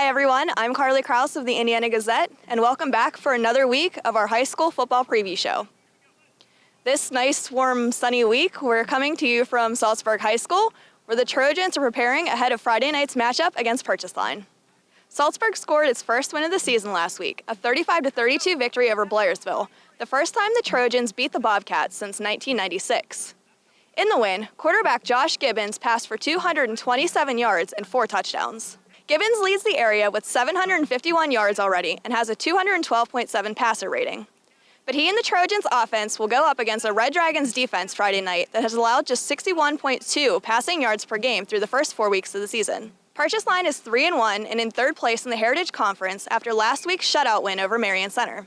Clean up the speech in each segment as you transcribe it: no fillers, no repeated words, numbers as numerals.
Hi everyone, I'm Carly Krouse of the Indiana Gazette, and welcome back for another week of our high school football preview show. This nice, warm, sunny week, we're coming to you from Salzburg High School, where the Trojans are preparing ahead of Friday night's matchup against Purchase Line. Salzburg scored its first win of the season last week, a 35-32 victory over Blairsville, the first time the Trojans beat the Bobcats since 1996. In the win, quarterback Josh Gibbons passed for 227 yards and 4 touchdowns. Gibbons leads the area with 751 yards already and has a 212.7 passer rating. But he and the Trojans offense will go up against a Red Dragons defense Friday night that has allowed just 61.2 passing yards per game through the first 4 weeks of the season. Purchase Line is 3-1 and in third place in the Heritage Conference after last week's shutout win over Marion Center.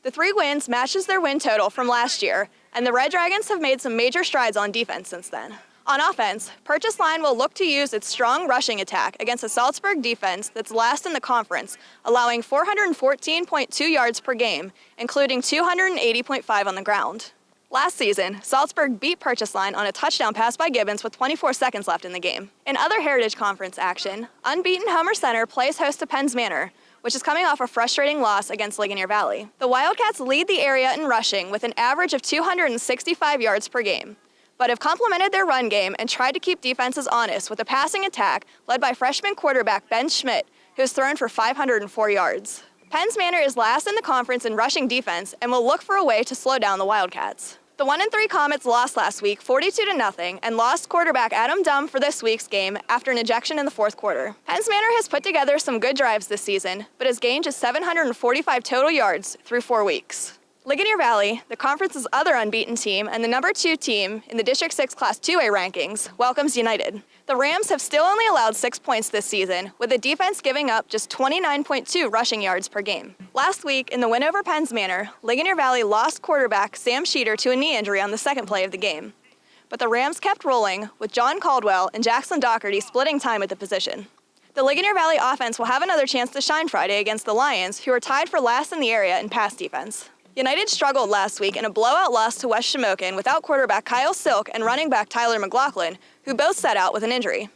The 3 wins matches their win total from last year, and the Red Dragons have made some major strides on defense since then. On offense, Purchase Line will look to use its strong rushing attack against a Salzburg defense that's last in the conference, allowing 414.2 yards per game, including 280.5 on the ground. Last season, Salzburg beat Purchase Line on a touchdown pass by Gibbons with 24 seconds left in the game. In other Heritage Conference action, unbeaten Homer Center plays host to Penns Manor, which is coming off a frustrating loss against Ligonier Valley. The Wildcats lead the area in rushing with an average of 265 yards per game, but have complemented their run game and tried to keep defenses honest with a passing attack led by freshman quarterback Ben Schmidt, who has thrown for 504 yards. Penns Manor is last in the conference in rushing defense and will look for a way to slow down the Wildcats. The 1-3 Comets lost last week 42-0 and lost quarterback Adam Dumm for this week's game after an ejection in the fourth quarter. Penns Manor has put together some good drives this season, but has gained just 745 total yards through 4 weeks. Ligonier Valley, the conference's other unbeaten team and the number 2 team in the District 6 Class 2A rankings, welcomes United. The Rams have still only allowed 6 points this season, with the defense giving up just 29.2 rushing yards per game. Last week, in the win over Penns Manor, Ligonier Valley lost quarterback Sam Sheeter to a knee injury on the second play of the game. But the Rams kept rolling, with John Caldwell and Jackson Doherty splitting time at the position. The Ligonier Valley offense will have another chance to shine Friday against the Lions, who are tied for last in the area in pass defense. United struggled last week in a blowout loss to West Shamokin without quarterback Kyle Silk and running back Tyler McLaughlin, who both set out with an injury.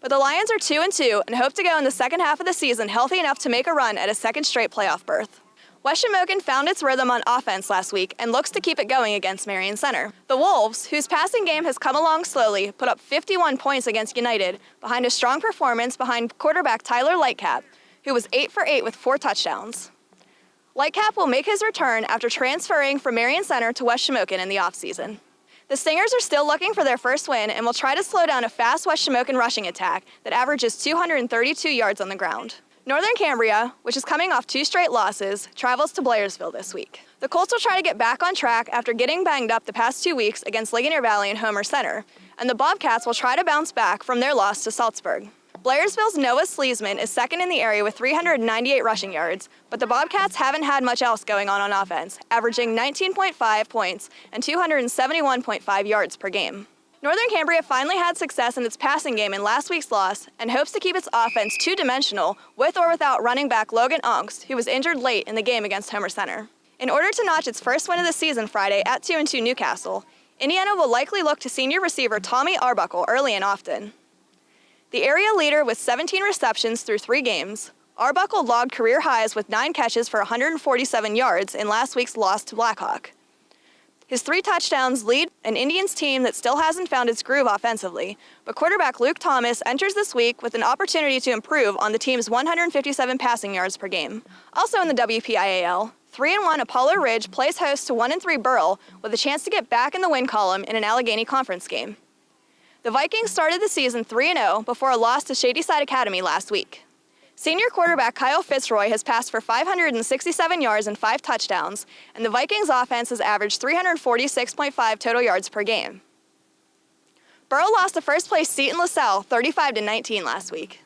But the Lions are 2-2 and hope to go in the second half of the season healthy enough to make a run at a second straight playoff berth. West Shamokin found its rhythm on offense last week and looks to keep it going against Marion Center. The Wolves, whose passing game has come along slowly, put up 51 points against United behind a strong performance behind quarterback Tyler Lightcap, who was 8 for 8 with 4 touchdowns. Lightcap will make his return after transferring from Marion Center to West Shamokin in the offseason. The Stingers are still looking for their first win and will try to slow down a fast West Shamokin rushing attack that averages 232 yards on the ground. Northern Cambria, which is coming off 2 straight losses, travels to Blairsville this week. The Colts will try to get back on track after getting banged up the past 2 weeks against Ligonier Valley and Homer Center, and the Bobcats will try to bounce back from their loss to Salzburg. Blairsville's Noah Sleesman is second in the area with 398 rushing yards, but the Bobcats haven't had much else going on offense, averaging 19.5 points and 271.5 yards per game. Northern Cambria finally had success in its passing game in last week's loss and hopes to keep its offense two-dimensional with or without running back Logan Unks, who was injured late in the game against Homer Center. In order to notch its first win of the season Friday at 2-2 Newcastle, Indiana will likely look to senior receiver Tommy Arbuckle early and often. The area leader with 17 receptions through 3 games, Arbuckle logged career highs with 9 catches for 147 yards in last week's loss to Blackhawk. His 3 touchdowns lead an Indians team that still hasn't found its groove offensively, but quarterback Luke Thomas enters this week with an opportunity to improve on the team's 157 passing yards per game. Also in the WPIAL, 3-1 Apollo Ridge plays host to 1-3 Burrell with a chance to get back in the win column in an Allegheny Conference game. The Vikings started the season 3-0 before a loss to Shadyside Academy last week. Senior quarterback Kyle Fitzroy has passed for 567 yards and 5 touchdowns, and the Vikings offense has averaged 346.5 total yards per game. Burrow lost the first-place seat in LaSalle 35-19 last week.